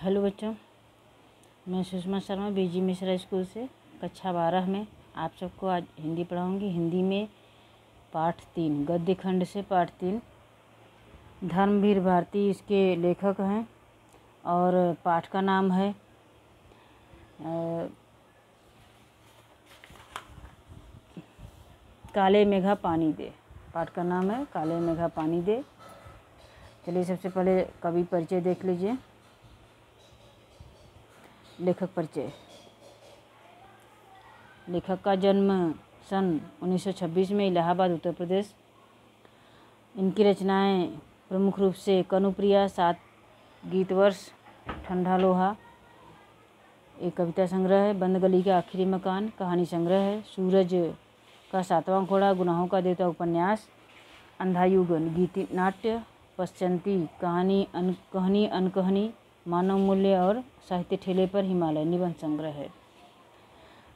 Hello बच्चों, मैं सुषमा शर्मा बीजी Mishra school से कक्षा 12 में आप सबको आज हिंदी पढ़ाऊंगी। हिंदी में पाठ 3 गद्य खंड से पाठ 3 धर्मवीर भारती इसके लेखक हैं और पाठ का नाम है काले मेघा पानी दे। पाठ का नाम है काले मेघा पानी दे। चलिए सबसे पहले कवि परिचय देख लीजिए। लेखक परिचय। लेखक का जन्म सन 1926 में इलाहाबाद उत्तर प्रदेश। इनकी रचनाएं प्रमुख रूप से कनुप्रिया, 7 गीत वर्ष, ठंडा लोहा एक कविता संग्रह है, बंद गली का आखिरी मकान कहानी संग्रह है, सूरज का 7वां घोड़ा गुनाहों का देवता उपन्यास, अंधा युग गीति नाट्य, पश्चंती कहानी अनकहानी मानव मूल्य और साहित्य ठेले पर हिमालय निबंध संग्रह है।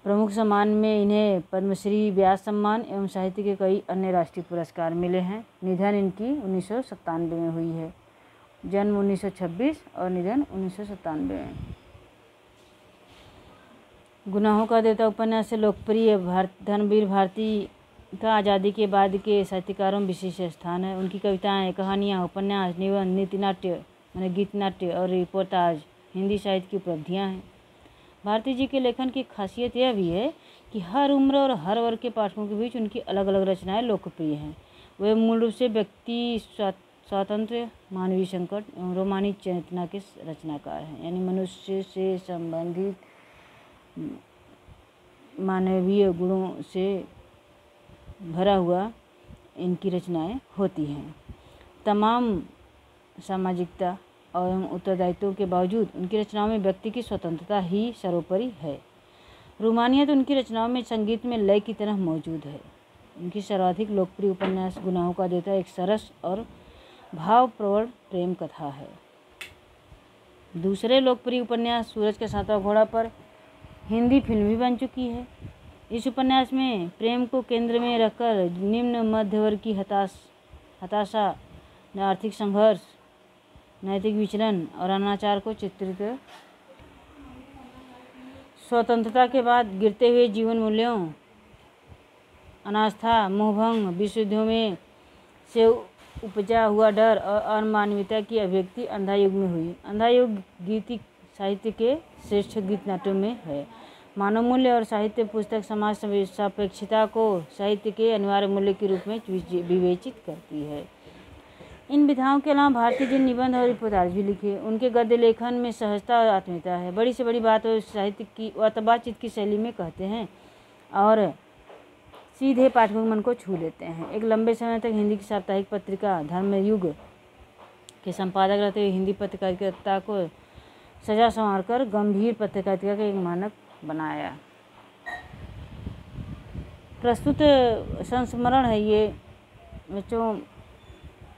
प्रमुख सम्मान में इन्हें पद्मश्री, व्यास सम्मान एवं साहित्य के कई अन्य राष्ट्रीय पुरस्कार मिले हैं। निधन इनकी 1997 में हुई है। जन्म 1926 और निधन 1997 में। गुनाहों का देवता उपन्यास से लोकप्रिय धर्मवीर भारती का आज़ादी के बाद के साहित्यकारों में विशेष स्थान है। उनकी कविताएं, कहानियाँ, उपन्यास, निबंध, नीति नाट्य माने गीत नाट्य और रिपोर्टाज हिंदी साहित्य की उपलब्धियाँ हैं। भारती जी के लेखन की खासियत यह भी है कि हर उम्र और हर वर्ग के पाठकों के बीच उनकी अलग अलग रचनाएं लोकप्रिय हैं। वे मूल रूप से व्यक्ति स्वातंत्र्य, मानवीय संकट एवं रोमानी चेतना के रचनाकार हैं। यानी मनुष्य से संबंधित मानवीय गुणों से भरा हुआ इनकी रचनाएं होती हैं। तमाम सामाजिकता एवं उत्तरदायित्वों के बावजूद उनकी रचनाओं में व्यक्ति की स्वतंत्रता ही सर्वोपरि है। रोमानियत उनकी रचनाओं में संगीत में लय की तरह मौजूद है। उनकी सर्वाधिक लोकप्रिय उपन्यास गुनाहों का देवता एक सरस और भावप्रवण प्रेम कथा है। दूसरे लोकप्रिय उपन्यास सूरज का 7वां घोड़ा पर हिंदी फिल्म भी बन चुकी है। इस उपन्यास में प्रेम को केंद्र में रखकर निम्न मध्य वर्ग की हताशा, आर्थिक संघर्ष, नैतिक विचलन और अनाचार को चित्रित। स्वतंत्रता के बाद गिरते हुए जीवन मूल्यों, अनास्था, मोहभंग, विश्वयुद्धों में से उपजा हुआ डर और अमानवीयता की अभिव्यक्ति अंधा युग में हुई। अंधा युग गीतिक साहित्य के श्रेष्ठ गीत नाट्यों में है। मानव मूल्य और साहित्य पुस्तक समाज सापेक्षता को साहित्य के अनिवार्य मूल्य के रूप में विवेचित करती है। इन विधाओं के अलावा भारती जी निबंध और रिपोर्टाज भी लिखे। उनके गद्य लेखन में सहजता और आत्मीयता है। बड़ी से बड़ी बात साहित्य की बातचीत की शैली में कहते हैं और सीधे पाठकों के मन को छू लेते हैं। एक लंबे समय तक हिंदी की साप्ताहिक पत्रिका धर्मयुग के संपादक रहते हुए हिंदी पत्रकारिता को सजा संवार कर गंभीर पत्रकारिता का एक मानक बनाया। प्रस्तुत संस्मरण है ये बच्चों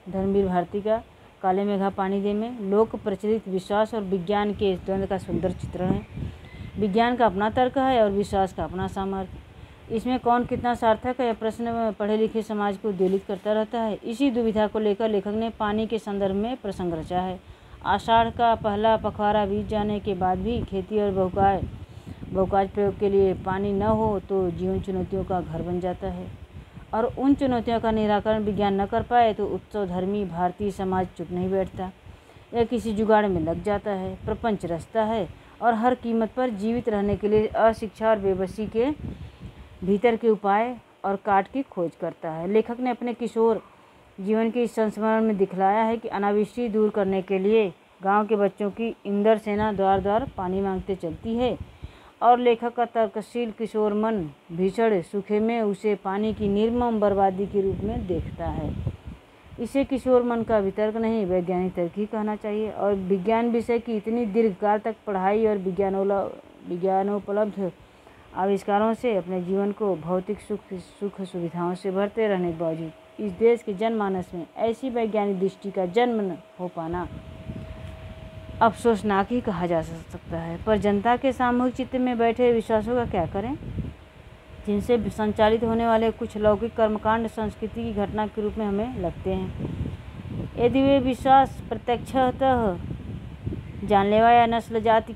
धर्मवीर भारती का काले मेघा पानी दे में लोक प्रचलित विश्वास और विज्ञान के द्वंद्व का सुंदर चित्रण है। विज्ञान का अपना तर्क है और विश्वास का अपना सामर्थ्य। इसमें कौन कितना सार्थक है यह प्रश्न पढ़े लिखे समाज को उद्वेलित करता रहता है। इसी दुविधा को लेकर लेखक ने पानी के संदर्भ में प्रसंग रचा है। आषाढ़ का पहला पखवाड़ा बीत जाने के बाद भी खेती और बहुकाज प्रयोग के लिए पानी न हो तो जीवन चुनौतियों का घर बन जाता है और उन चुनौतियों का निराकरण विज्ञान न कर पाए तो उत्सव धर्मी भारतीय समाज चुप नहीं बैठता। यह किसी जुगाड़ में लग जाता है, प्रपंच रचता है और हर कीमत पर जीवित रहने के लिए अशिक्षा और बेबसी के भीतर के उपाय और काट की खोज करता है। लेखक ने अपने किशोर जीवन के इस संस्मरण में दिखलाया है कि अनावृष्टि दूर करने के लिए गांव के बच्चों की इंदर सेना द्वार द्वार पानी मांगते चलती है और लेखक का तर्कशील किशोर मन भीषण सूखे में उसे पानी की निर्मम बर्बादी के रूप में देखता है। इसे किशोर मन का वितर्क नहीं वैज्ञानिक तर्क ही कहना चाहिए। और विज्ञान विषय की इतनी दीर्घकाल तक पढ़ाई और विज्ञानोपलब्ध आविष्कारों से अपने जीवन को भौतिक सुख सुविधाओं से भरते रहने के बावजूद इस देश के जनमानस में ऐसी वैज्ञानिक दृष्टि का जन्म न हो पाना अफसोसनाक ही कहा जा सकता है। पर जनता के सामूहिक चित्त में बैठे विश्वासों का क्या करें, जिनसे संचालित होने वाले कुछ लौकिक कर्मकांड संस्कृति की घटना के रूप में हमें लगते हैं। यदि वे विश्वास प्रत्यक्षतः जानलेवा या नस्ल जाति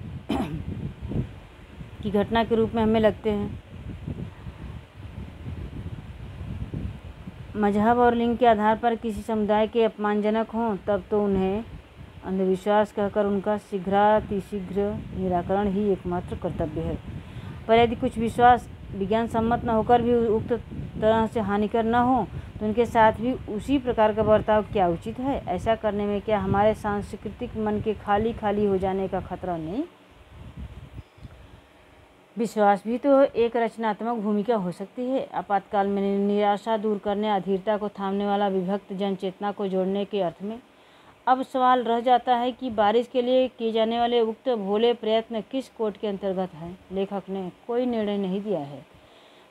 की घटना के रूप में हमें लगते हैं। मजहब और लिंग के आधार पर किसी समुदाय के अपमानजनक हों तब तो उन्हें अंधविश्वास कहकर उनका शीघ्रातिशीघ्र निराकरण ही एकमात्र कर्तव्य है। पर यदि कुछ विश्वास विज्ञान सम्मत न होकर भी उक्त तरह से हानिकर न हो तो उनके साथ भी उसी प्रकार का बर्ताव क्या उचित है? ऐसा करने में क्या हमारे सांस्कृतिक मन के खाली खाली हो जाने का खतरा नहीं? विश्वास भी तो एक रचनात्मक भूमिका हो सकती है। आपातकाल में निराशा दूर करने, अधीरता को थामने वाला विभक्त जन चेतना को जोड़ने के अर्थ में अब सवाल रह जाता है कि बारिश के लिए किए जाने वाले उक्त भोले प्रयत्न किस कोड के अंतर्गत हैं। लेखक ने कोई निर्णय नहीं दिया है,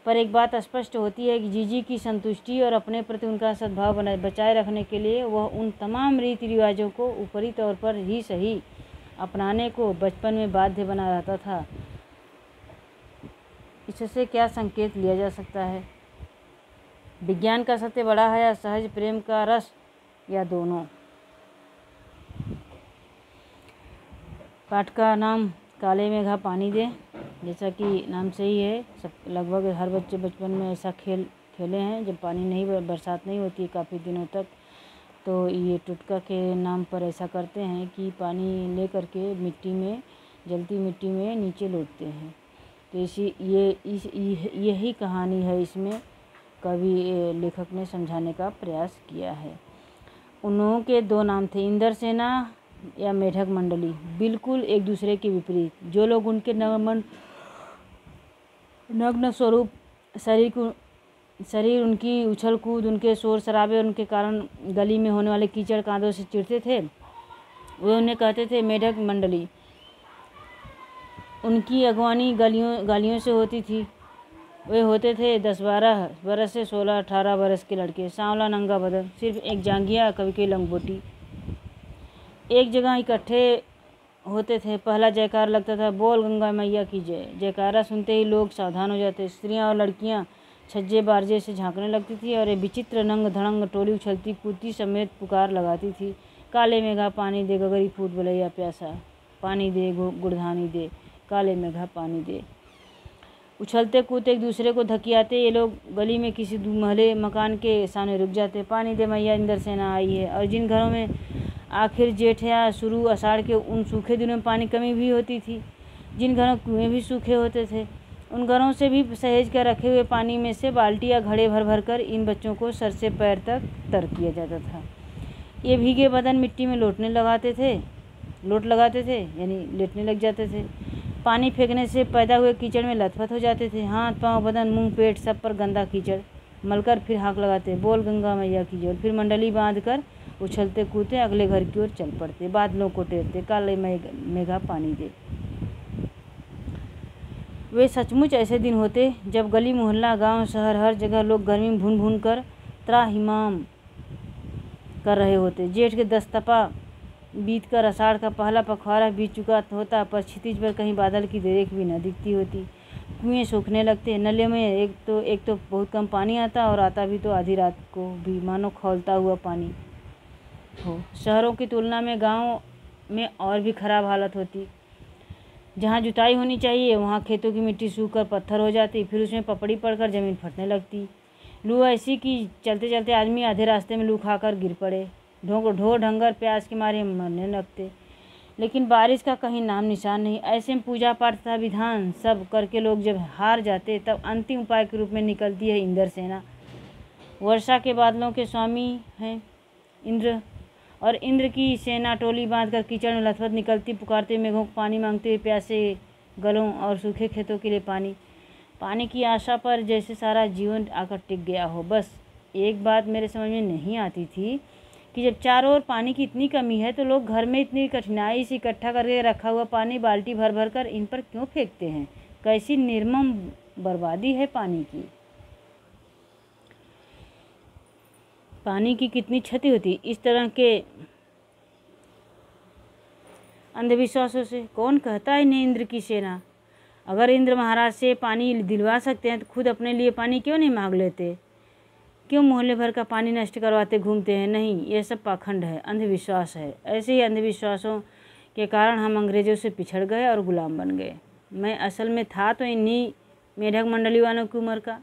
पर एक बात स्पष्ट होती है कि जीजी की संतुष्टि और अपने प्रति उनका सद्भाव बचाए रखने के लिए वह उन तमाम रीति रिवाजों को ऊपरी तौर पर ही सही अपनाने को बचपन में बाध्य बना रहता था। इससे क्या संकेत लिया जा सकता है? विज्ञान का सत्य बड़ा है या सहज प्रेम का रस, या दोनों? पाठ का नाम काले मेघा पानी दे। जैसा कि नाम से ही है, सब लगभग हर बच्चे बचपन में ऐसा खेले हैं जब पानी नहीं, बरसात नहीं होती काफ़ी दिनों तक, तो ये टुटका के नाम पर ऐसा करते हैं कि पानी ले करके मिट्टी में, जलती मिट्टी में नीचे लौटते हैं। तो यही कहानी है, इसमें कवि लेखक ने समझाने का प्रयास किया है। उन के दो नाम थे, इंद्रसेना या मेढक मंडली, बिल्कुल एक दूसरे के विपरीत। जो लोग उनके नग्न स्वरूप शरीर उनकी उछल कूद, उनके शोर शराबे, उनके कारण गली में होने वाले कीचड़ कांदों से चिढ़ते थे, वे उन्हें कहते थे मेढक मंडली। उनकी अगवानी गालियों से होती थी। वे होते थे 10-12 बरस से 16-18 बरस के लड़के, सांवला नंगा बदन, सिर्फ एक जांघिया, कभी कभी लंगोटी। एक जगह इकट्ठे होते थे। पहला जयकार लगता था, बोल गंगा मैया की जय। जयकारा सुनते ही लोग सावधान हो जाते। स्त्रियां और लड़कियां छज्जे बारजे से झांकने लगती थी और ये विचित्र नंग धड़ंग टोली उछलती कूदती समेत पुकार लगाती थी, काले मेघा पानी दे, गगरी फूट बलैया प्यासा, पानी दे गुड़धानी दे, काले मेघा पानी दे। उछलते कूदते एक दूसरे को धकियाते ये लोग गली में किसी महले मकान के सामने रुक जाते। पानी दे मैया, इंद्रसेना आई है। और जिन घरों में आखिर जेठ या शुरू आषाढ़ के उन सूखे दिनों में पानी कमी भी होती थी, जिन घरों कुएं भी सूखे होते थे, उन घरों से भी सहेज कर रखे हुए पानी में से बाल्टी या घड़े भर भर कर इन बच्चों को सर से पैर तक तर किया जाता था। ये भीगे बदन मिट्टी में लोट लगाते थे, यानी लेटने लग जाते थे। पानी फेंकने से पैदा हुए कीचड़ में लथपथ हो जाते थे। हाथ पांव बदन मुंह पेट सब पर गंदा कीचड़ मलकर फिर हाथ लगाते, बोल गंगा मैया की जय। फिर मंडली बांध कर उछलते कूदते अगले घर की ओर चल पड़ते, बादलों को टेरते, काले मेघा पानी दे। वे सचमुच ऐसे दिन होते जब गली मोहल्ला गांव शहर हर जगह लोग गर्मी में भून भून कर त्राहिमाम कर रहे होते। जेठ के 10 तपा बीत कर आषाढ़ का पहला पखवाड़ा बीत चुका होता, पर क्षितिज पर कहीं बादल की देख भी न दिखती होती। कुएं सूखने लगते। नले में एक तो बहुत कम पानी आता, और आता भी तो आधी रात को भी, मानो खौलता हुआ पानी हो। शहरों की तुलना में गांव में और भी खराब हालत होती। जहां जुताई होनी चाहिए वहां खेतों की मिट्टी सूख कर पत्थर हो जाती, फिर उसमें पपड़ी पड़कर ज़मीन फटने लगती। लू ऐसी कि चलते चलते आदमी आधे रास्ते में लू खाकर गिर पड़े। ढो ढंगर प्यास के मारे मरने लगते। लेकिन बारिश का कहीं नाम निशान नहीं। ऐसे में पूजा पाठ तथा विधान सब करके लोग जब हार जाते, तब अंतिम उपाय के रूप में निकलती है इंद्रसेना। वर्षा के बादलों के स्वामी हैं इंद्र, और इंद्र की सेना टोली बांधकर कीचड़ में लथपथ निकलती, पुकारते मेघों को पानी मांगते हुए, प्यासे गलों और सूखे खेतों के लिए पानी की आशा पर जैसे सारा जीवन आकर टिक गया हो। बस एक बात मेरे समझ में नहीं आती थी कि जब चारों ओर पानी की इतनी कमी है तो लोग घर में इतनी कठिनाई से इकट्ठा करके रखा हुआ पानी बाल्टी भर भर कर इन पर क्यों फेंकते हैं? कैसी निर्मम बर्बादी है पानी की। पानी की कितनी क्षति होती इस तरह के अंधविश्वासों से। कौन कहता है इन्हें इंद्र की सेना? अगर इंद्र महाराज से पानी दिलवा सकते हैं तो खुद अपने लिए पानी क्यों नहीं मांग लेते? क्यों मोहल्ले भर का पानी नष्ट करवाते घूमते हैं? नहीं, यह सब पाखंड है, अंधविश्वास है। ऐसे ही अंधविश्वासों के कारण हम अंग्रेज़ों से पिछड़ गए और गुलाम बन गए। मैं असल में था तो इन्हीं मेढक मंडली वालों की उम्र का,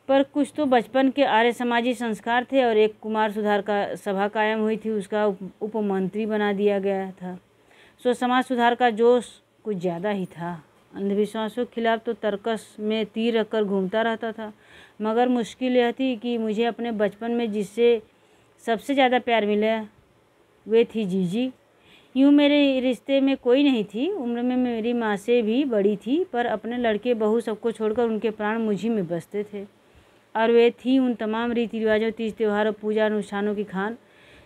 पर कुछ तो बचपन के आर्य समाजी संस्कार थे और एक कुमार सुधार का सभा कायम हुई थी, उसका उपमंत्री बना दिया गया था। सो समाज सुधार का जोश कुछ ज़्यादा ही था। अंधविश्वासों के खिलाफ तो तर्कस में तीर रखकर घूमता रहता था, मगर मुश्किल यह थी कि मुझे अपने बचपन में जिससे सबसे ज़्यादा प्यार मिला वे थी जीजी। यूँ मेरे रिश्ते में कोई नहीं थी, उम्र में मेरी माँ से भी बड़ी थी, पर अपने लड़के बहू सबको छोड़कर उनके प्राण मुझी में बसते थे। और वे थी उन तमाम रीति रिवाजों, तीज त्यौहार और पूजा अनुष्ठानों की खान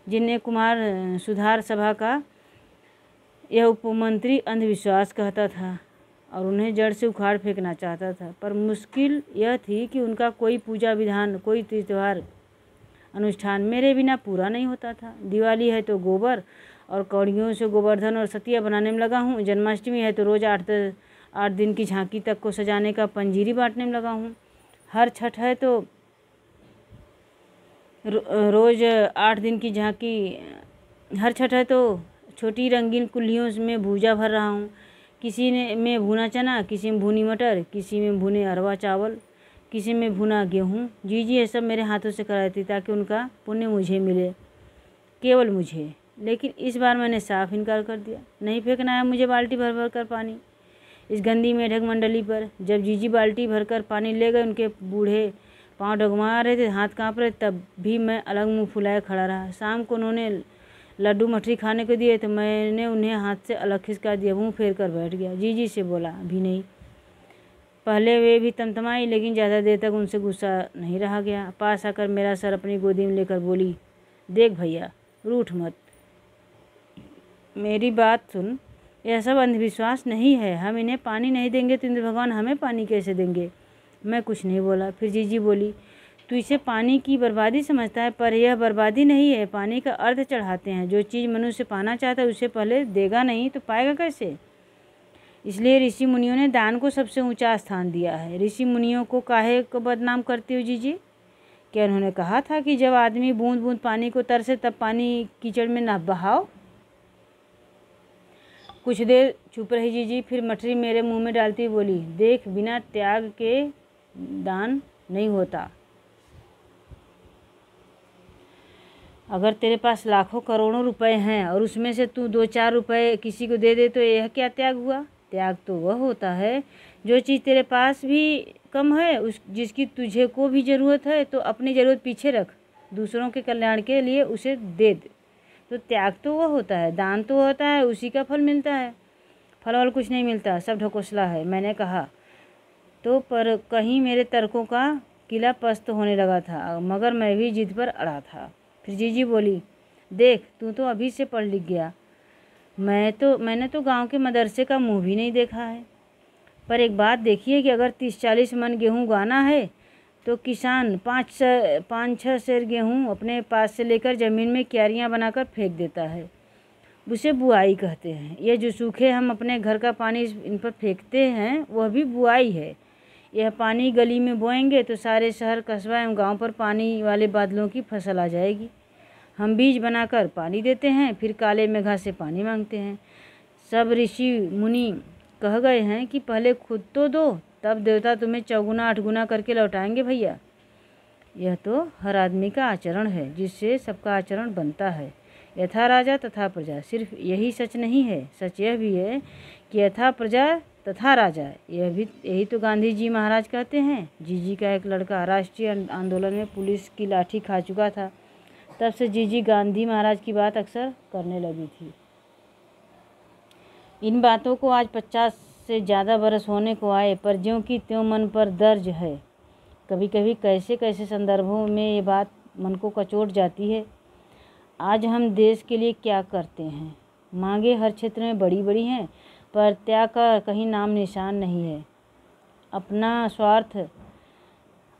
जिन्हें कुमार सुधार सभा का यह उपमंत्री अंधविश्वास कहता था और उन्हें जड़ से उखाड़ फेंकना चाहता था। पर मुश्किल यह थी कि उनका कोई पूजा विधान, कोई तीज त्यौहार अनुष्ठान मेरे बिना पूरा नहीं होता था। दिवाली है तो गोबर और कौड़ियों से गोवर्धन और सतिया बनाने में लगा हूँ। जन्माष्टमी है तो रोज़ 8 दिन की झांकी तक को सजाने का पंजीरी बांटने में लगा हूँ। हर छठ है तो रोज़ 8 दिन की झांकी, हर छठ है तो छोटी रंगीन कुल्हियों में भूजा भर रहा हूँ। किसी में भुना चना, किसी में भुनी मटर, किसी में भुने अरवा चावल, किसी में भुना गेहूँ। जीजी ये सब मेरे हाथों से कराई थी ताकि उनका पुण्य मुझे मिले, केवल मुझे। लेकिन इस बार मैंने साफ इनकार कर दिया। नहीं फेंकना है मुझे बाल्टी भर भर कर पानी इस गंदी मेढक मंडली पर। जब जीजी बाल्टी भरकर पानी ले गए, उनके बूढ़े पाँव डगमगा रहे थे, हाथ काँप रहे, तब भी मैं अलग मुँह फुलाए खड़ा रहा। शाम को उन्होंने लड्डू मठरी खाने को दिए तो मैंने उन्हें हाथ से अलग खिसका दिया, मुँह फेर कर बैठ गया। जीजी से बोला भी नहीं। पहले वे भी तमतमाई, लेकिन ज़्यादा देर तक उनसे गुस्सा नहीं रहा गया। पास आकर मेरा सर अपनी गोदी में लेकर बोली, देख भैया, रूठ मत, मेरी बात सुन। यह सब अंधविश्वास नहीं है। हम इन्हें पानी नहीं देंगे तो इंद्र भगवान हमें पानी कैसे देंगे। मैं कुछ नहीं बोला। फिर जीजी बोली, तू इसे पानी की बर्बादी समझता है, पर यह बर्बादी नहीं है। पानी का अर्थ चढ़ाते हैं। जो चीज़ मनुष्य पाना चाहता है उसे पहले देगा नहीं तो पाएगा कैसे। इसलिए ऋषि मुनियों ने दान को सबसे ऊंचा स्थान दिया है। ऋषि मुनियों को काहे को बदनाम करते हो जीजी? क्या उन्होंने कहा था कि जब आदमी बूंद बूंद पानी को तरसे तब पानी कीचड़ में न बहाओ? कुछ देर चुप रही जीजी, फिर मठरी मेरे मुंह में डालती हुई बोली, देख, बिना त्याग के दान नहीं होता। अगर तेरे पास लाखों करोड़ों रुपए हैं और उसमें से तू 2-4 रुपए किसी को दे दे तो यह क्या त्याग हुआ? त्याग तो वह होता है जो चीज़ तेरे पास भी कम है, उस जिसकी तुझे को भी ज़रूरत है, तो अपनी ज़रूरत पीछे रख, दूसरों के कल्याण के लिए उसे दे दे। तो त्याग तो वह होता है। दान तो होता है, उसी का फल मिलता है। फल वाल कुछ नहीं मिलता, सब ढकोसला है। मैंने कहा तो, पर कहीं मेरे तर्कों का किला पस्त होने लगा था, मगर मैं भी जिद पर अड़ा था। फिर जीजी बोली, देख, तू तो अभी से पढ़ लिख गया, मैंने तो गांव के मदरसे का मुंह भी नहीं देखा है। पर एक बात देखिए कि अगर 30-40 मन गेहूँ उगाना है तो किसान 5-6 सेर गेहूँ अपने पास से लेकर ज़मीन में क्यारियाँ बनाकर फेंक देता है। उसे बुआई कहते हैं। ये जो सूखे हम अपने घर का पानी इन पर फेंकते हैं वह भी बुआई है। यह पानी गली में बोएंगे तो सारे शहर, कस्बा एवं गांव पर पानी वाले बादलों की फसल आ जाएगी। हम बीज बनाकर पानी देते हैं, फिर काले मेघा से पानी मांगते हैं। सब ऋषि मुनि कह गए हैं कि पहले खुद तो दो, तब देवता तुम्हें 4 गुना करके लौटाएंगे भैया। यह तो हर आदमी का आचरण है, जिससे सबका आचरण बनता है। यथा राजा तथा प्रजा, सिर्फ यही सच नहीं है, सच यह भी है कि यथा प्रजा तथा राजा। यही तो गांधी जी महाराज कहते हैं। जीजी का एक लड़का राष्ट्रीय आंदोलन में पुलिस की लाठी खा चुका था। तब से जीजी गांधी महाराज की बात अक्सर करने लगी थी। इन बातों को आज 50 से ज़्यादा बरस होने को आए, पर ज्यों की त्यों मन पर दर्ज है। कभी कभी कैसे कैसे संदर्भों में ये बात मन को कचोट जाती है। आज हम देश के लिए क्या करते हैं? मांगे हर क्षेत्र में बड़ी बड़ी हैं, पर त्याग का कहीं नाम निशान नहीं है। अपना स्वार्थ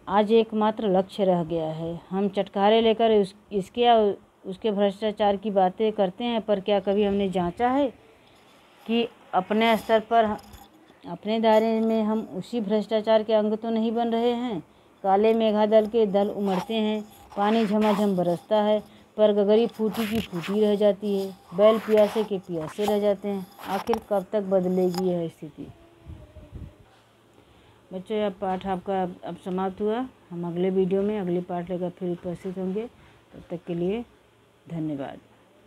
आज एकमात्र लक्ष्य रह गया है। हम चटखारे लेकर इसके या उसके भ्रष्टाचार की बातें करते हैं, पर क्या कभी हमने जांचा है कि अपने स्तर पर, अपने दायरे में हम उसी भ्रष्टाचार के अंग तो नहीं बन रहे हैं? काले मेघादल के दल उमड़ते हैं, पानी झमाझम बरसता है, पर गगरी फूटी की फूटी रह जाती है, बैल प्यासे के प्यासे रह जाते हैं। आखिर कब तक बदलेगी यह स्थिति। बच्चों, यह पाठ आपका अब समाप्त हुआ। हम अगले वीडियो में अगले पाठ लेकर फिर उपस्थित होंगे। तब तक के लिए धन्यवाद।